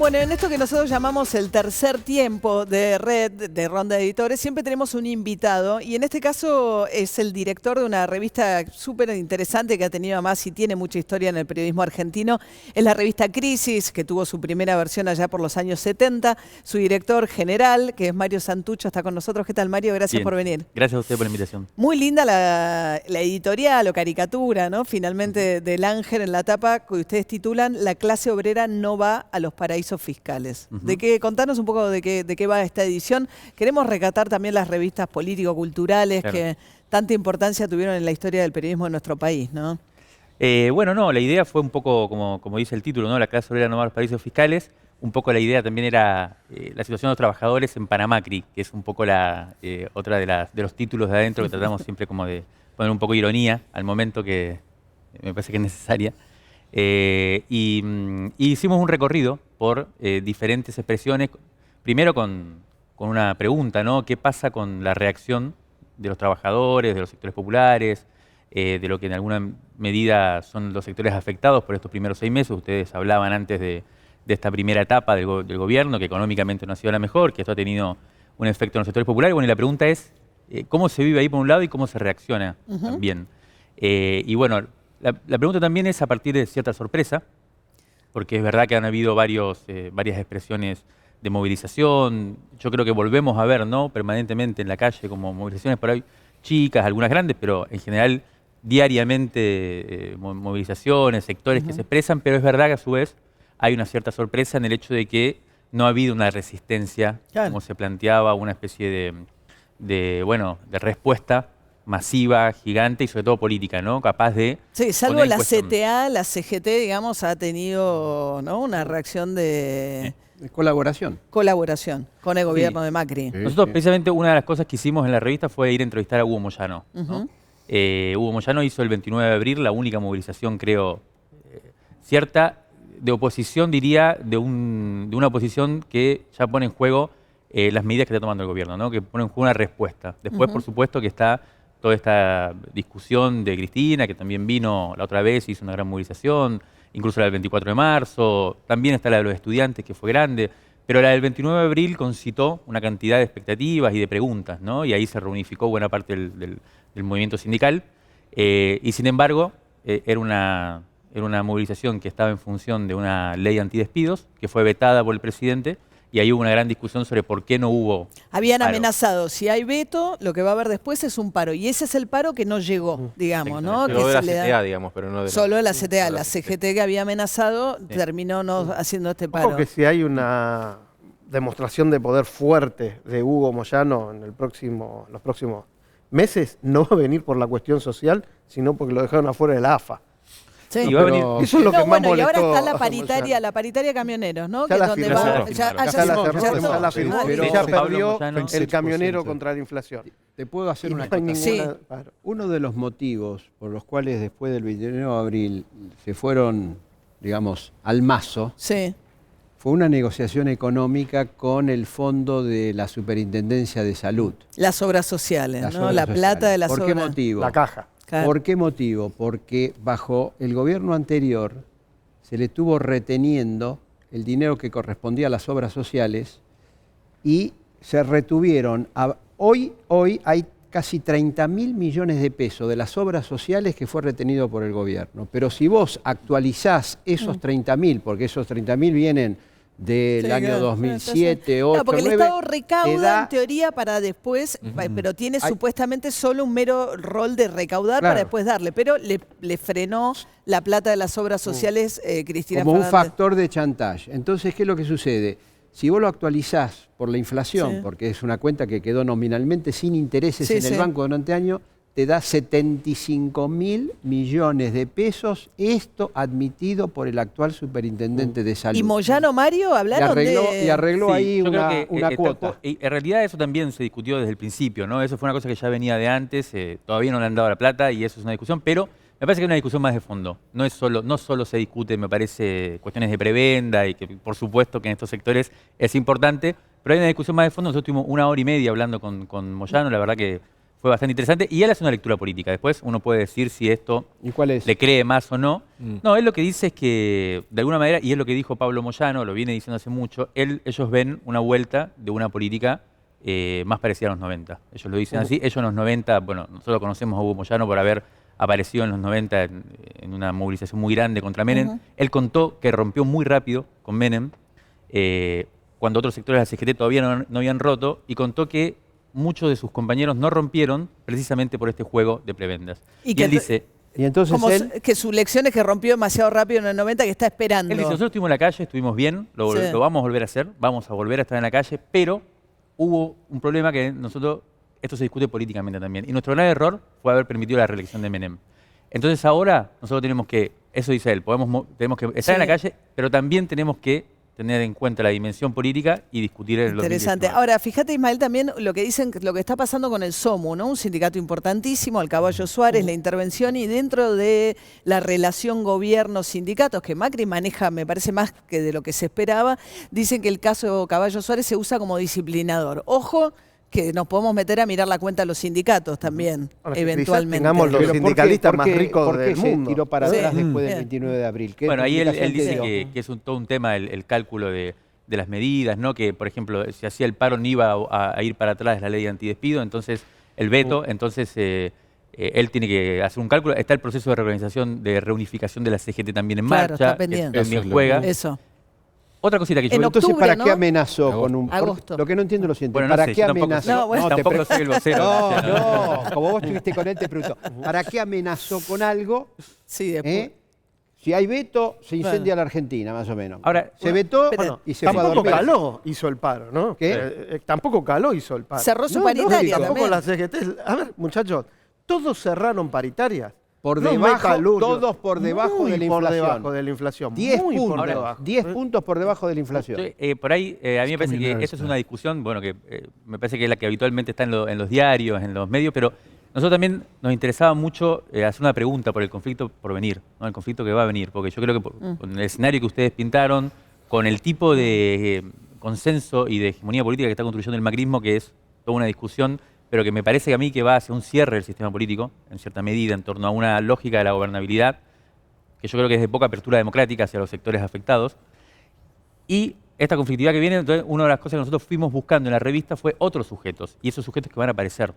Bueno, en esto que nosotros llamamos el tercer tiempo de Red, de Ronda de Editores, siempre tenemos un invitado y en este caso es el director de una revista súper interesante que ha tenido además y tiene mucha historia en el periodismo argentino. Es la revista Crisis, que tuvo su primera versión allá por los años 70. Su director general, que es Mario Santucho, está con nosotros. ¿Qué tal, Mario? Gracias por venir. Gracias a usted por la invitación. Muy linda la editorial o caricatura, ¿no? Finalmente del Ángel en la tapa que ustedes titulan La clase obrera no va a los paraísos fiscales. Contanos un poco de qué va esta edición. Queremos rescatar también las revistas político-culturales que tanta importancia tuvieron en la historia del periodismo de nuestro país, ¿no? Bueno, no, la idea fue un poco, como dice el título, ¿no? La clase obrera no va a los paraísos fiscales. Un poco la idea también era la situación de los trabajadores en Panamacri, que es un poco otra de los títulos de adentro que tratamos siempre como de poner un poco de ironía al momento que me parece que es necesaria. Y hicimos un recorrido por diferentes expresiones, primero con una pregunta, ¿no? ¿Qué pasa con la reacción de los trabajadores, de los sectores populares, de lo que en alguna medida son los sectores afectados por estos primeros 6 meses? Ustedes hablaban antes de esta primera etapa del gobierno, que económicamente no ha sido la mejor, que esto ha tenido un efecto en los sectores populares. Bueno, y la pregunta es, ¿cómo se vive ahí por un lado y cómo se reacciona también? Y bueno, la pregunta también es a partir de cierta sorpresa, porque es verdad que han habido varias expresiones de movilización. Yo creo que volvemos a ver, ¿no?, permanentemente en la calle como movilizaciones por ahí chicas, algunas grandes, pero en general diariamente movilizaciones, sectores que se expresan, pero es verdad que a su vez hay una cierta sorpresa en el hecho de que no ha habido una resistencia, como se planteaba, una especie de respuesta masiva, gigante y sobre todo política, ¿no? Capaz de... Sí, salvo la CTA, la CGT, digamos, ha tenido, ¿no?, una reacción de colaboración. Colaboración con el gobierno de Macri. Nosotros precisamente una de las cosas que hicimos en la revista fue ir a entrevistar a Hugo Moyano, ¿no? Hugo Moyano hizo el 29 de abril la única movilización, creo, cierta, de oposición, diría, de una oposición que ya pone en juego las medidas que está tomando el gobierno, ¿no? Que pone en juego una respuesta. Después, por supuesto, que está toda esta discusión de Cristina, que también vino la otra vez, hizo una gran movilización, incluso la del 24 de marzo, también está la de los estudiantes, que fue grande, pero la del 29 de abril concitó una cantidad de expectativas y de preguntas, ¿no? Y ahí se reunificó buena parte del movimiento sindical, y sin embargo, era una movilización que estaba en función de una ley antidespidos, que fue vetada por el presidente, y ahí hubo una gran discusión sobre por qué no hubo Habían paro. Amenazado, si hay veto, lo que va a haber después es un paro. Y ese es el paro que no llegó, digamos, ¿no? Llegó de la CTA, digamos, pero no de solo de la CTA. La CGT que había amenazado terminó no haciendo este paro. Ojo que si hay una demostración de poder fuerte de Hugo Moyano en los próximos meses, no va a venir por la cuestión social, sino porque lo dejaron afuera de la AFA. Sí. Y va a venir. Eso es lo que más molestó. Y ahora está la paritaria camioneros, ¿no? Ya que la donde firmó. ya la firmó pero y ya perdió Moyano, el camionero contra la inflación. Te puedo hacer una cosa. Sí. Uno de los motivos por los cuales después del 29 de abril se fueron, digamos, al mazo, Sí. fue una negociación económica con el Fondo de la Superintendencia de Salud. Las obras sociales, Las ¿no? obras La sociales. plata de las ¿Por obras. qué motivo? La caja. Claro. ¿Por qué motivo? Porque bajo el gobierno anterior se le estuvo reteniendo el dinero que correspondía a las obras sociales y se retuvieron. Hoy hay casi 30.000 millones de pesos de las obras sociales que fue retenido por el gobierno. Pero si vos actualizás esos 30.000, porque esos 30.000 vienen del año 2007, 2008, porque 2009, el Estado recauda en teoría para después, pero tiene supuestamente solo un mero rol de recaudar para después darle, pero le frenó la plata de las obras sociales Cristina como Fernández. un factor de chantaje. Entonces, ¿qué es lo que sucede? Si vos lo actualizás por la inflación, porque es una cuenta que quedó nominalmente sin intereses en el banco durante años, te da 75.000 millones de pesos, esto admitido por el actual superintendente de salud. ¿Y Moyano, Mario, hablaron y arregló Sí, ahí yo creo una que, cuota. En realidad eso también se discutió desde el principio, ¿no? Eso fue una cosa que ya venía de antes, todavía no le han dado la plata y eso es una discusión, pero me parece que es una discusión más de fondo. No solo se discute, me parece, cuestiones de prebenda y que por supuesto que en estos sectores es importante, pero hay una discusión más de fondo. Nosotros tuvimos 1 hora y media hablando con Moyano, la verdad que fue bastante interesante y él hace una lectura política. Después uno puede decir si esto ¿Y cuál es? le cree más o no. No, él lo que dice es que, de alguna manera, y es lo que dijo Pablo Moyano, lo viene diciendo hace mucho, ellos ven una vuelta de una política más parecida a los 90. Ellos lo dicen así. Ellos en los 90, bueno, nosotros conocemos a Hugo Moyano por haber aparecido en los 90 en una movilización muy grande contra Menem. Él contó que rompió muy rápido con Menem, cuando otros sectores de la CGT todavía no habían roto, y contó que muchos de sus compañeros no rompieron precisamente por este juego de prebendas. Y él dice... Y entonces como él... que su lección es que rompió demasiado rápido en el 90, que está esperando. Él dice, nosotros estuvimos en la calle, estuvimos bien, lo vamos a volver a hacer, vamos a volver a estar en la calle, pero hubo un problema que esto se discute políticamente también. Y nuestro gran error fue haber permitido la reelección de Menem. Entonces ahora nosotros tenemos que, eso dice él, tenemos que estar en la calle, pero también tenemos que tener en cuenta la dimensión política y discutir en los Interesante. Ahora, fíjate, Ismael, también lo que dicen, lo que está pasando con el SOMU, ¿no? Un sindicato importantísimo, el Caballo Suárez, la intervención, y dentro de la relación gobierno-sindicatos, que Macri maneja, me parece, más que de lo que se esperaba, dicen que el caso Caballo Suárez se usa como disciplinador. Ojo, que nos podemos meter a mirar la cuenta de los sindicatos también, eventualmente. Tengamos los sindicalistas más ricos del mundo. mundo. Tiró para atrás después del 29 de abril. Bueno, ahí él dice que es todo un tema el cálculo de las medidas, ¿no? Que, por ejemplo, si hacía el paro no iba a ir para atrás la ley de antidespido, entonces el veto, entonces él tiene que hacer un cálculo. Está el proceso de reorganización, de reunificación de la CGT también en marcha. Está pendiente. También juega. Eso. Otra cosita que yo... Entonces, ¿para qué amenazó con un...? Agosto. Lo que no entiendo lo siguiente. Bueno, ¿Para sé, qué amenazó? No, bueno. tampoco soy el vocero. No, como vos estuviste con él, te pregunto. ¿Para qué amenazó con algo? Sí, después. Si hay veto, se incendia la Argentina, más o menos. Ahora, se vetó y se fue a Tampoco dormir. Caló hizo el paro, ¿no? ¿Qué? Tampoco Caló hizo el paro. Cerró su paritaria Tampoco también. las CGT. A ver, muchachos, todos cerraron paritarias. Por No, debajo, Metalurgia. todos por debajo Muy de la por inflación. debajo de la inflación. 10 muy puntos. por debajo. 10 puntos por debajo de la inflación. por ahí, a mí me parece que eso es una discusión, bueno, que me parece que es la que habitualmente está en los diarios, en los medios, pero nosotros también nos interesaba mucho hacer una pregunta por el conflicto por venir, ¿no? El conflicto que va a venir, porque yo creo que con el escenario que ustedes pintaron, con el tipo de consenso y de hegemonía política que está construyendo el macrismo, que es toda una discusión, pero que me parece a mí que va hacia un cierre del sistema político, en cierta medida, en torno a una lógica de la gobernabilidad, que yo creo que es de poca apertura democrática hacia los sectores afectados. Y esta conflictividad que viene, entonces, una de las cosas que nosotros fuimos buscando en la revista fue otros sujetos, y esos sujetos que van a aparecer.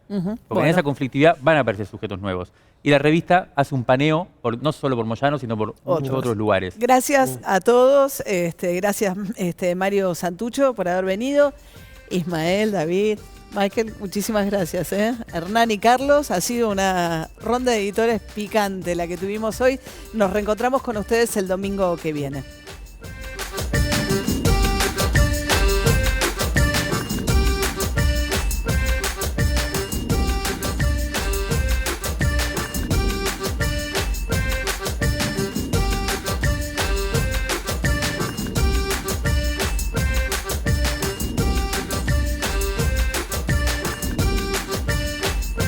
Porque en esa conflictividad van a aparecer sujetos nuevos. Y la revista hace un paneo, no solo por Moyano, sino por muchos otros lugares. Gracias a todos, gracias Mario Santucho por haber venido, Ismael, David, Michael, muchísimas gracias. Hernán y Carlos, ha sido una ronda de editores picante la que tuvimos hoy. Nos reencontramos con ustedes el domingo que viene.